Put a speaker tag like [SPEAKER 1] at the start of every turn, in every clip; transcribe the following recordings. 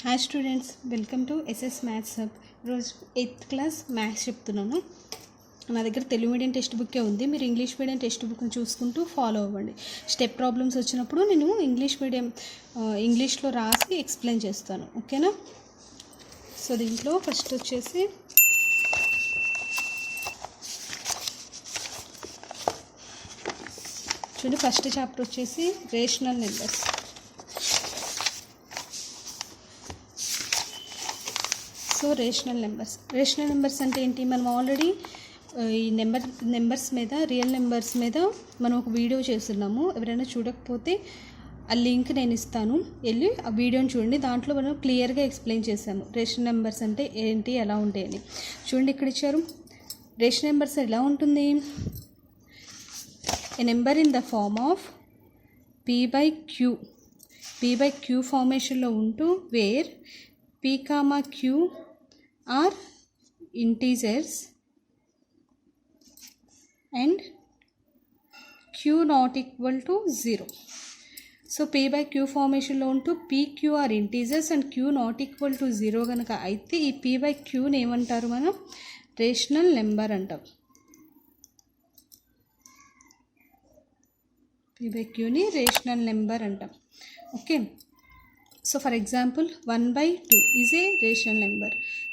[SPEAKER 1] Hi students, welcome to SS maths hub. రోజు 8th class maths చెప్తున్నాను. నా దగ్గర తెలుగు మీడియం టెక్స్ట్ బుక్కే ఉంది. మీరు ఇంగ్లీష్ మీడియం టెక్స్ట్ బుక్ని చూసుకుంటూ ఫాలో అవ్వండి. స్టెప్ ప్రాబ్లమ్స్ వచ్చినప్పుడు నేను ఇంగ్లీష్లో రాసి ఎక్స్ప్లెయిన్ చేస్తాను, ఓకేనా? సో దీంట్లో ఫస్ట్ వచ్చేసి చూడండి, ఫస్ట్ చాప్టర్ వచ్చేసి rational numbers. So rational numbers అంటే ఏంటి? మనం ఆల్రెడీ ఈ నెంబర్స్ మీద, రియల్ నెంబర్స్ మీద మనం ఒక వీడియో చేస్తున్నాము. ఎవరైనా చూడకపోతే ఆ లింక్ నేను ఇస్తాను, వెళ్ళి ఆ వీడియోని చూడండి. దాంట్లో మనం క్లియర్గా ఎక్స్ప్లెయిన్ చేసాము రేషనల్ నెంబర్స్ అంటే ఏంటి, ఎలా ఉంటాయని. చూడండి, ఇక్కడ ఇచ్చారు. రేషనల్ నెంబర్స్ ఎలా ఉంటుంది? A number in the form of p by q ఫార్మేషన్లో ఉంటూ where p, q are integers and q not equal to 0. So p by q ఫార్మేషన్లో ఉంటూ p, q are integers and q not equal to 0 కనుక అయితే ఈ p by qని ఏమంటారు? మనం rational number అంటాం. p by qని రేషనల్ నెంబర్ అంటాం, okay. So for example, 1 by 2 is a rational number,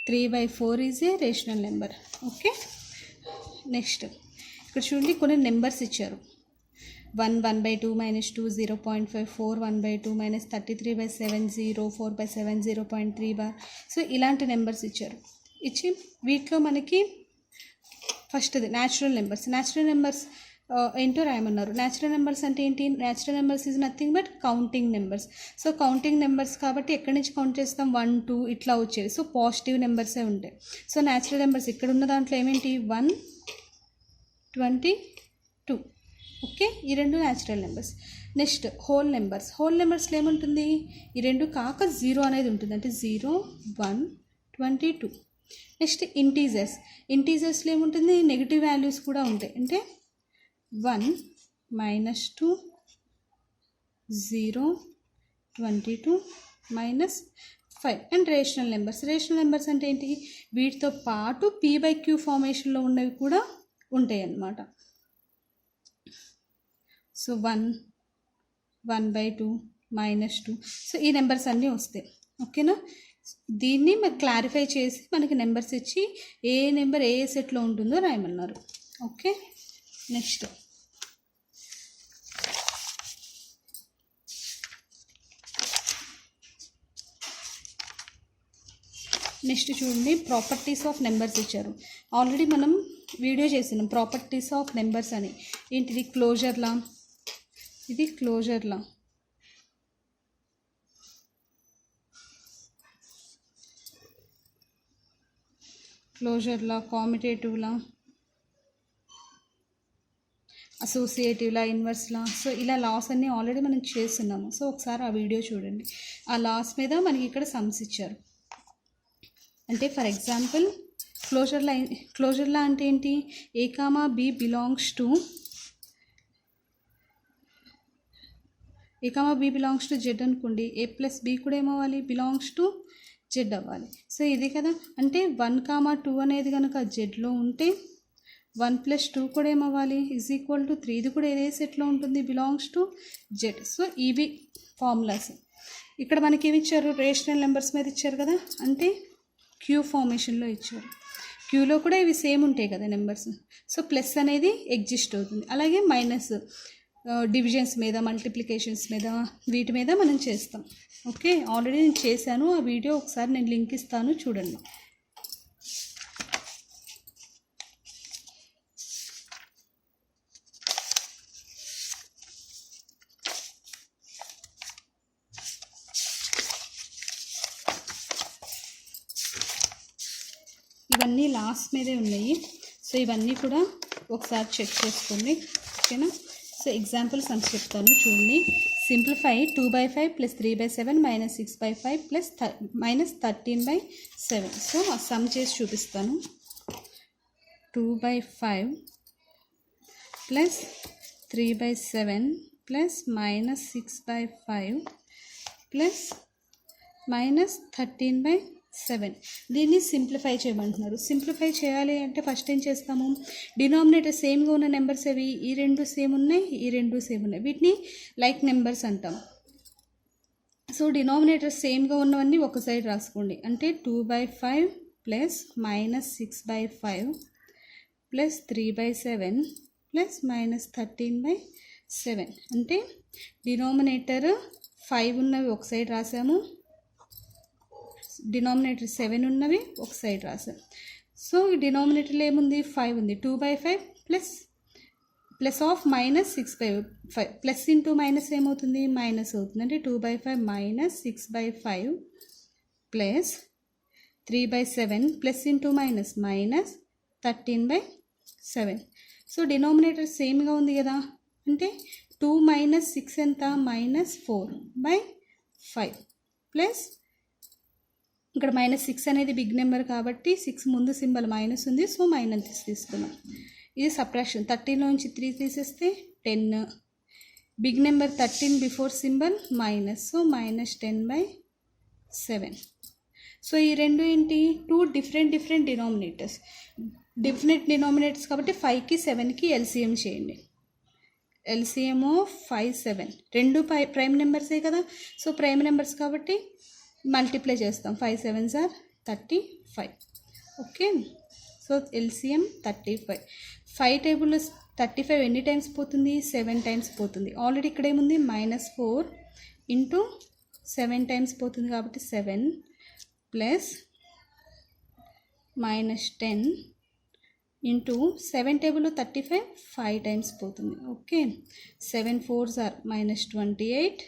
[SPEAKER 1] 3 by 4 is a rational number, okay. Next ఇక్కడ చూడండి, కొన్ని నెంబర్స్ ఇచ్చారు. 1 by 2 minus 2 0.5, 4 1 by 2 minus 33 by 7 0, 4 by 7 0.3 bar. So ఇలాంటి numbers ఇచ్చారు. వీటిలో మనకి ఫస్ట్ది న్యాచురల్ నెంబర్స్ ఏంటో రాయమన్నారు. న్యాచురల్ నెంబర్స్ అంటే ఏంటి? Natural numbers is nothing but counting numbers. So counting numbers కాబట్టి ఎక్కడి నుంచి కౌంట్ చేస్తాం? 1 2 ఇట్లా వచ్చేవి. సో పాజిటివ్ నెంబర్సే ఉంటాయి. సో న్యాచురల్ నెంబర్స్ ఇక్కడ ఉన్న దాంట్లో ఏమేంటి? 1 22, ఓకే. ఈ రెండు న్యాచురల్ నెంబర్స్. నెక్స్ట్ హోల్ నెంబర్స్లో ఏముంటుంది? ఈ రెండు కాక 0 అనేది ఉంటుంది, అంటే 0 1 22. నెక్స్ట్ ఇంటీజర్స్లో ఏముంటుంది? నెగిటివ్ వాల్యూస్ కూడా ఉంటాయి, అంటే 1 minus 2 0 22 minus 5. And rational numbers అంటే ఏంటి? వీటితో పాటు p by q ఫార్మేషన్లో ఉన్నవి కూడా ఉంటాయి అన్నమాట. So 1 by 2 minus 2. సో ఈ నెంబర్స్ అన్నీ వస్తాయి, ఓకేనా? దీన్ని మరి క్లారిఫై చేసి మనకి నెంబర్స్ ఇచ్చి ఏ నెంబర్ ఏ సెట్లో ఉంటుందో రాయమన్నారు, ఓకే. నెక్స్ట్ చూడండి, ప్రాపర్టీస్ ఆఫ్ నెంబర్స్ ఇచ్చారు. ఆల్రెడీ మనం వీడియో చేసినాం ప్రాపర్టీస్ ఆఫ్ నెంబర్స్ అని. ఏంటిది? Closure law, commutative law, associative law, inverse law. So ఇలా లాస్ అన్నీ ఆల్రెడీ మనం చేస్తున్నాము. సో ఒకసారి ఆ వీడియో చూడండి. ఆ లాస్ మీద మనకి ఇక్కడ సమ్స్ ఇచ్చారు. అంటే ఫర్ ఎగ్జాంపుల్ క్లోజర్ లా అంటే ఏంటి? a, b belongs to z అనుకోండి. a ప్లస్ b కూడా ఏమవ్వాలి? బిలాంగ్స్ టు z అవ్వాలి. సో ఇది కదా, అంటే 1, 2 అనేది కనుక జెడ్లో ఉంటే 1 + 2 కూడా ఏమవ్వాలి? = 3. ఇది కూడా ఏదే సెట్లో ఉంటుంది? Belongs to Z. సో ఇవి ఫార్ములాస్. ఇక్కడ మనకి ఏమి ఇచ్చారు? రేషనల్ నెంబర్స్ మీద ఇచ్చారు కదా, అంటే క్యూ ఫార్మేషన్లో ఇచ్చారు. క్యూలో కూడా ఇవి సేమ్ ఉంటాయి కదా నెంబర్స్. సో ప్లస్ అనేది ఎగ్జిస్ట్ అవుతుంది. అలాగే మైనస్ డివిజన్స్ మీద, మల్టిప్లికేషన్స్ మీద, వీటి మీద మనం చేస్తాం, ఓకే. ఆల్రెడీ నేను చేశాను, ఆ వీడియో ఒకసారి నేను లింక్ ఇస్తాను, చూడండి. ఇవన్నీ లాస్ట్ మీదే ఉన్నాయి. సో ఇవన్నీ కూడా ఒకసారి చెక్ చేసుకోండి, ఓకేనా? సో ఎగ్జాంపుల్ సమ్స్ చెప్తాను, చూడండి. Simplify 2 by 5 + 3 by 7 - 6 by 5 - 13 by 7. So ఆ సమ్ చేసి చూపిస్తాను. 2 by 5 + 3 by 7 + -6 by 5 + మైనస్ 13/7. దీన్ని సింప్లిఫై చేయమంటున్నారు. సింప్లిఫై చేయాలి అంటే ఫస్ట్ ఏం చేస్తాము, డినామినేటర్ సేమ్గా ఉన్న నెంబర్స్ అవి, ఈ రెండు సేమ్ ఉన్నాయి, ఈ రెండు సేమ్ ఉన్నాయి, వీటిని లైక్ నెంబర్స్ అంటాం. సో డినామినేటర్ సేమ్గా ఉన్నవన్నీ ఒక సైడ్ రాసుకోండి. అంటే 2/5 plus minus 6/5 plus 3/7 plus minus 13/7. అంటే డినామినేటర్ 5 ఉన్నవి ఒక సైడ్ రాసాము, డినామినేటర్ 7 ఉన్నవి ఒక సైడ్ రాసాం. సో ఈ డినామినేటర్లో ఏముంది, 5 ఉంది. 2/5 plus of minus 6/5 plus into minus ఏమవుతుంది, మైనస్ అవుతుంది. అంటే 2/5 minus 6/5 plus 3/7 plus into minus minus 13/7. So denominator సేమ్గా ఉంది కదా, అంటే 2 మైనస్ 6 ఎంత, మైనస్ 4/5 ప్లస్ ఇక్కడ మైనస్ 6 అనేది బిగ్ నెంబర్ కాబట్టి 6 ముందు సింబల్ మైనస్ ఉంది, సో మైనస్ తీసుకున్నాం. ఇది సబ్ట్రాక్షన్. 13లోంచి 3 తీసేస్తే 10. Big number 13 before symbol minus, so minus 10/7. So ఈ రెండు ఏంటి, 2 డిఫరెంట్ డినామినేటర్స్. డిఫరెంట్ డినామినేటర్స్ కాబట్టి 5కి 7కి ఎల్సిఎం చేయండి. ఎల్సిఎం ఆఫ్ 5, 7 రెండు ప్రైమ్ నెంబర్సే కదా. సో ప్రైమ్ నెంబర్స్ కాబట్టి మల్టిప్లై చేస్తాం. 5 7s are 35. Okay, so LCM 35. 5 టేబుల్లో 35 ఎన్ని టైమ్స్ పోతుంది, 7 టైమ్స్ పోతుంది. ఆల్రెడీ ఇక్కడ ఏముంది, -4 ఇంటూ 7 టైమ్స్ పోతుంది కాబట్టి 7 ప్లస్ -10 ఇంటూ 7 టేబుల్లో 35 5 టైమ్స్ పోతుంది. Okay, 7 4s are -28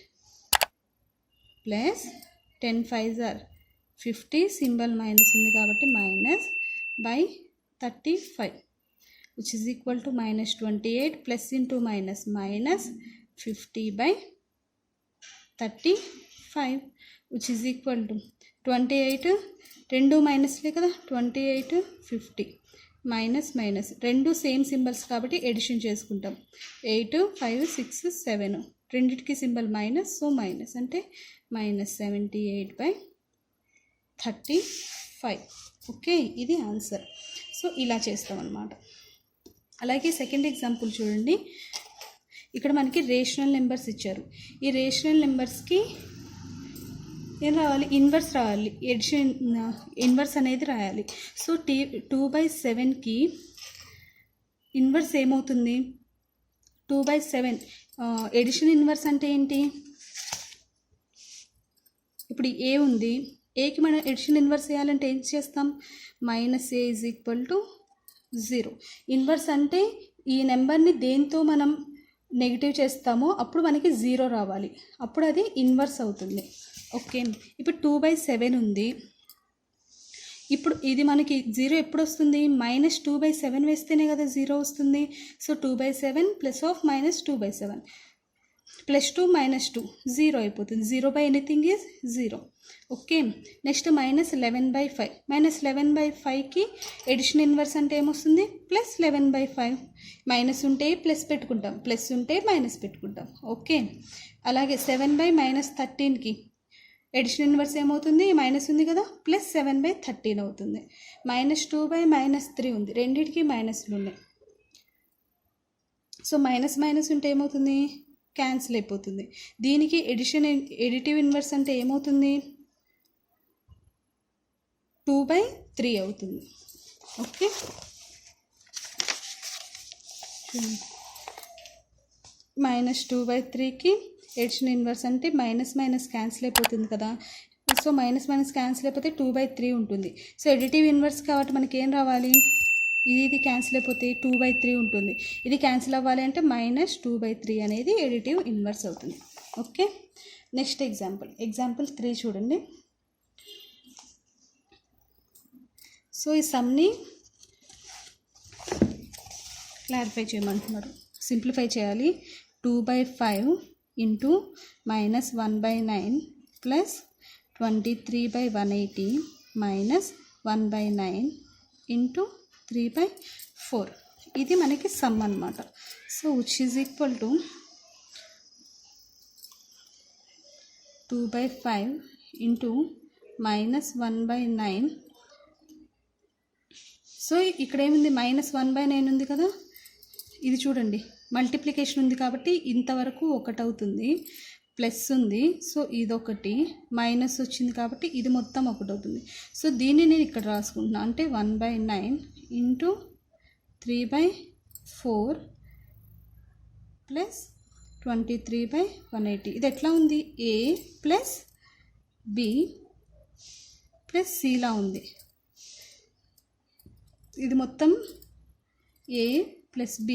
[SPEAKER 1] plus 10 5s are 50. Symbol minus ఉంది కాబట్టి minus by 35 which is equal to -28 plus into minus minus 50/35 which is equal to 28. రెండు మైనస్లే కదా, 28 50 మైనస్ మైనస్ రెండు సేమ్ సింబల్స్ కాబట్టి ఎడిషన్ చేసుకుంటాం. 8 5 6 7 రెండిటికి సింబల్ మైనస్, సో మైనస్ అంటే -78/35. Okay, ఇది ఆన్సర్. సో ఇలా చేస్తాం అన్నమాట. అలాగే సెకండ్ ఎగ్జాంపుల్ చూడండి. ఇక్కడ మనకి రేషనల్ నెంబర్స్ ఇచ్చారు. ఈ రేషనల్ నెంబర్స్కి ఏం రావాలి, ఇన్వర్స్ రావాలి. ఎడిషన్ ఇన్వర్స్ అనేది రాయాలి. సో 2/7కి ఇన్వర్స్ ఏమవుతుంది, 2/7. ఎడిషన్ ఇన్వర్స్ అంటే ఏంటి, ఇప్పుడు ఏ ఉంది, ఏకి మనం ఎడిషన్ ఇన్వర్స్ వేయాలంటే ఏం చేస్తాం, -a = 0. ఇన్వర్స్ అంటే ఈ నెంబర్ని దేంతో మనం నెగిటివ్ చేస్తామో అప్పుడు మనకి 0 రావాలి, అప్పుడు అది ఇన్వర్స్ అవుతుంది. ఓకే, ఇప్పుడు 2/7 ఉంది. ఇప్పుడు ఇది మనకి 0 ఎప్పుడు వస్తుంది, -2/7 వేస్తేనే కదా 0 వస్తుంది. సో 2/7 ప్లస్ ఆఫ్ -2/7 +2 -2 0 అయిపోతుంది. 0/ఎనీథింగ్ ఈజ్ 0. Okay, next -11/5. -11/5కి ఎడిషన్ ఇన్వర్స్ అంటే ఏమొస్తుంది, +11/5. మైనస్ ఉంటే ప్లస్ పెట్టుకుంటాం, ప్లస్ ఉంటే మైనస్ పెట్టుకుంటాం. ఓకే, అలాగే 7/-13కి ఎడిషన్ ఇన్వర్స్ ఏమవుతుంది, మైనస్ ఉంది కదా, +7/13 అవుతుంది. -2/-3 ఉంది, రెండింటికి మైనస్లు ఉన్నాయి. సో మైనస్ ఉంటే ఏమవుతుంది, క్యాన్సిల్ అయిపోతుంది. దీనికి ఎడిటివ్ ఇన్వర్స్ అంటే ఏమవుతుంది, 2/3 అవుతుంది. ఓకే, -2/3కి ఎడిషన్ ఇన్వర్స్ అంటే మైనస్ క్యాన్సిల్ అయిపోతుంది కదా. సో మైనస్ క్యాన్సిల్ అయిపోతే 2/3 ఉంటుంది. సో ఎడిటివ్ ఇన్వర్స్ కాబట్టి మనకి ఏం రావాలి, ఇది క్యాన్సిల్ అయిపోతే 2/3 ఉంటుంది. ఇది క్యాన్సిల్ అవ్వాలి అంటే -2/3 అనేది ఎడిటివ్ ఇన్వర్స్ అవుతుంది. ఓకే, నెక్స్ట్ ఎగ్జాంపుల్ 3 చూడండి. సో ఈ సమ్ని క్లారిఫై చేయమంటున్నారు, సింప్లిఫై చేయాలి. 2/5 ఇంటూ -1/9 ప్లస్ 23/180 మైనస్ 1/9 ఇంటూ 3/4. ఇది మనకి సమ్ అన్నమాట. So which is equal to 2/5 into -1/9. So ఇక్కడ ఏముంది, -1/9 ఉంది కదా, ఇది చూడండి మల్టిప్లికేషన్ ఉంది కాబట్టి ఇంతవరకు 1 అవుతుంది, ప్లస్ ఉంది, సో ఇదొకటి, మైనస్ వచ్చింది కాబట్టి ఇది మొత్తం 1 అవుతుంది. సో దీన్ని నేను ఇక్కడ రాసుకుంటున్నాను, అంటే 1/9 ఇంటూ 3/4 ప్లస్ 23/180. ఇది ఎట్లా ఉంది, A ప్లస్ B ప్లస్ Cలా ఉంది. ఇది మొత్తం A ప్లస్ B,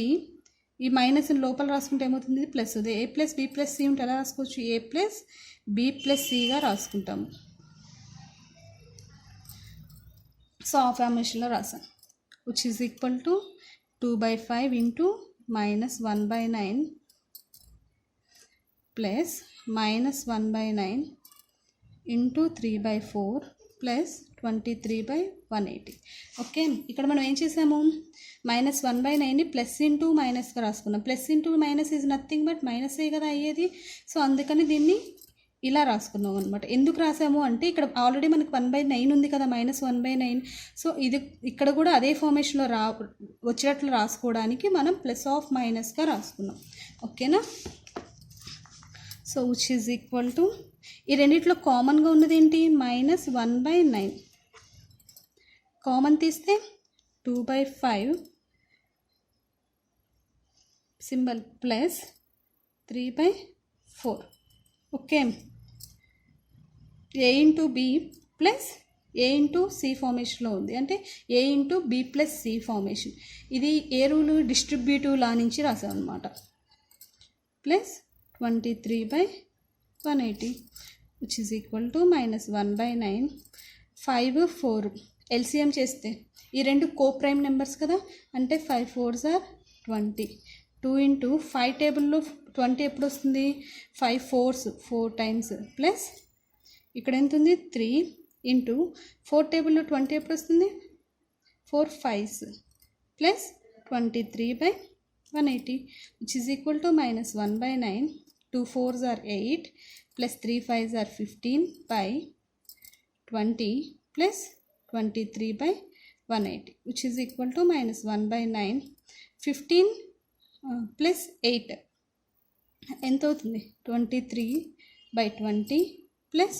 [SPEAKER 1] ఈ మైనస్ లోపల రాసుకుంటే ఏమవుతుంది, ఇది ప్లస్ అవుతుంది. A plus B plus C ఉంటే ఎలా రాసుకోవచ్చు, A ప్లస్ B ప్లస్ Cగా రాసుకుంటాము. సో ఆ ఫార్మేషన్లో రాసాను, which is equal to 2/5 into -1/9 plus -1/9 into 3/4 plus 23/180. Okay, ఇక్కడ మనం ఏం చేసాము, -1/9ని ప్లస్ ఇంటూ మైనస్గా రాసుకున్నాం. Plus into minus is nothing but మైనసే కదా అయ్యేది. సో అందుకని దీన్ని ఇలా రాసుకున్నాం అనమాట. ఎందుకు రాసాము అంటే ఇక్కడ ఆల్రెడీ మనకి 1/9 ఉంది కదా, -1/9. సో ఇది ఇక్కడ కూడా అదే ఫార్మేషన్లో వచ్చేటట్లు రాసుకోవడానికి మనం ప్లస్ ఆఫ్ మైనస్గా రాసుకున్నాం. ఓకేనా. So which is equal to, ఈ రెండిట్లో కామన్గా ఉన్నది ఏంటి, -1/9, కామన్ తీస్తే 2/5 symbol plus 3/4. Okay, A into B plus A into C ఫార్మేషన్లో ఉంది, అంటే A into B plus C formation. ఇది ఏ రూలు, డిస్ట్రిబ్యూటివ్ లా నుంచి రాసాం అనమాట. Plus 23/180 which is equal to -1/9, 5, 4 LCM చేస్తే ఈ రెండు కో ప్రైమ్ నెంబర్స్ కదా, అంటే 5 4s are 20. 2 ఇంటూ 5 టేబుల్లో 20 ఎప్పుడు వస్తుంది, 5 4s 4 టైమ్స్ ప్లస్ ఇక్కడ ఎంత ఉంది 3 ఇంటూ 4 టేబుల్లో 20 ఎప్పుడు వస్తుంది, 4 5s plus 23/180 which is equal to -1/9, 2 4s are 8 plus 3 5s are 15/20 plus 23/180 which is equal to -1/9. 15 plus 8 ఎంత అవుతుంది, 23/20 ప్లస్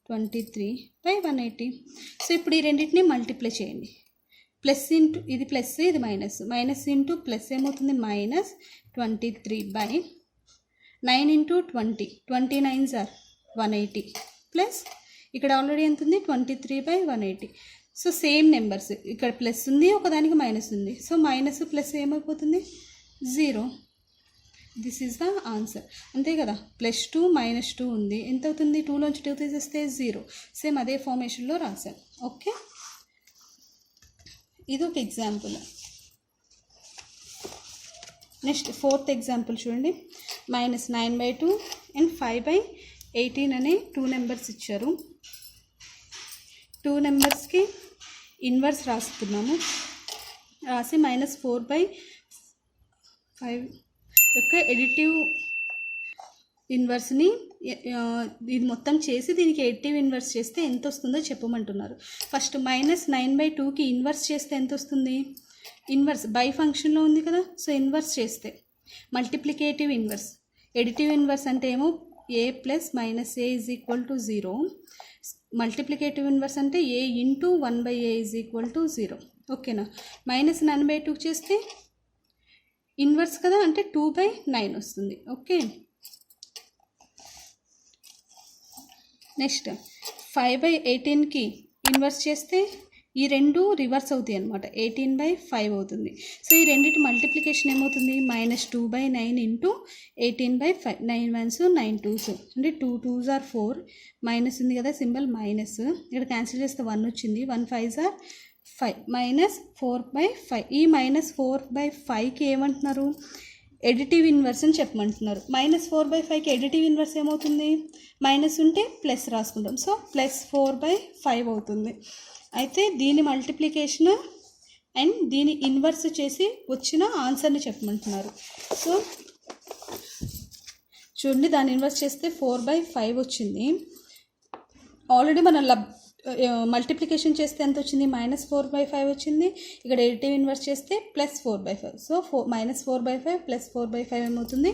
[SPEAKER 1] 23/180. సో ఇప్పుడు ఈ రెండింటిని మల్టిప్లై చేయండి. ప్లస్ ఇంటూ ఇది ప్లస్, ఇది మైనస్, మైనస్ ఇంటూ ప్లస్ ఏమవుతుంది, -23/9 ఇంటూ 20, 29s are 180 ప్లస్ ఇక్కడ ఆల్రెడీ ఎంత ఉంది, 23/180. సో సేమ్ నెంబర్స్, ఇక్కడ ప్లస్ ఉంది, ఒకదానికి మైనస్ ఉంది, సో మైనస్ ప్లస్ ఏమైపోతుంది, 0. దిస్ ఈజ్ ద ఆన్సర్, అంతే కదా. +2 -2 ఉంది, ఎంత అవుతుంది, 2లోంచి 2 తీసేస్తే 0. సేమ్ అదే ఫార్మేషన్లో రాశాను. ఓకే, ఇది ఒక ఎగ్జాంపుల్. నెక్స్ట్ 4th ఎగ్జాంపుల్ చూడండి. -9/2 అండ్ 5/18 అనే 2 నెంబర్స్ ఇచ్చారు. 2 నెంబర్స్కి ఇన్వర్స్ రాసుకున్నాము. రాసి -4/5 యొక్క ఎడిటివ్ ఇన్వర్స్ని ఇది మొత్తం చేసి దీనికి ఎడిటివ్ ఇన్వర్స్ చేస్తే ఎంత వస్తుందో చెప్పమంటున్నారు. ఫస్ట్ -9/2కి ఇన్వర్స్ చేస్తే ఎంత వస్తుంది, ఇన్వర్స్ బై ఫంక్షన్లో ఉంది కదా, సో ఇన్వర్స్ చేస్తే మల్టిప్లికేటివ్ ఇన్వర్స్. ఎడిటివ్ ఇన్వర్స్ అంటే ఏమో A plus -A is equal to 0. Multiplicative inverse అంటే A into 1/A is equal to 0. ఓకేనా. -9/2 చేస్తే ఇన్వర్స్ కదా, అంటే 2/9 వస్తుంది. ఓకే, నెక్స్ట్ 5/18కి ఇన్వర్స్ చేస్తే ఈ రెండు రివర్స్ అవుతాయి అనమాట, 18/5 అవుతుంది. సో ఈ రెండింటి మల్టిప్లికేషన్ ఏమవుతుంది, -2/9 ఇంటూ 18/5. 9 1s 9 2s, అంటే 2 2s are 4, మైనస్ ఉంది కదా సింబల్ మైనస్, ఇక్కడ క్యాన్సిల్ చేస్తే 1 వచ్చింది, 1 5s are 5, -4/5. ఈ -4/5కి ఏమంటున్నారు, ఎడిటివ్ ఇన్వర్స్ అని చెప్పమంటున్నారు. -4/5కి ఎడిటివ్ ఇన్వర్స్ ఏమవుతుంది, మైనస్ ఉంటే ప్లస్ రాసుకుంటాం, సో +4/5 అవుతుంది. అయితే దీని మల్టిప్లికేషన్ అండ్ దీని ఇన్వర్స్ చేసి వచ్చిన ఆన్సర్ని చెప్పమంటున్నారు. సో చూడండి, దాని ఇన్వర్స్ చేస్తే 4/5 వచ్చింది. ఆల్రెడీ మనం మల్టిప్లికేషన్ చేస్తే ఎంత వచ్చింది, -4/5 వచ్చింది. ఇక్కడ ఎడిటివ్ ఇన్వర్స్ చేస్తే +4/5. సో -4/5 +4/5 ఏమవుతుంది,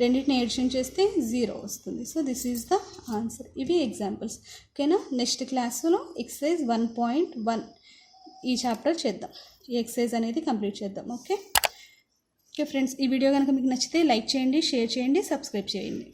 [SPEAKER 1] రెండింటిని ఎడిషన్ చేస్తే 0 వస్తుంది. So this is the answer. ఇవి ఎగ్జాంపుల్స్. ఓకేనా. నెక్స్ట్ క్లాస్లో ఎక్సర్సైజ్ 1.1 ఈ చాప్టర్ చేద్దాం. ఈ ఎక్సర్సైజ్ అనేది కంప్లీట్ చేద్దాం. ఓకే ఫ్రెండ్స్, ఈ వీడియో కనుక మీకు నచ్చితే లైక్ చేయండి, షేర్ చేయండి, సబ్స్క్రైబ్ చేయండి.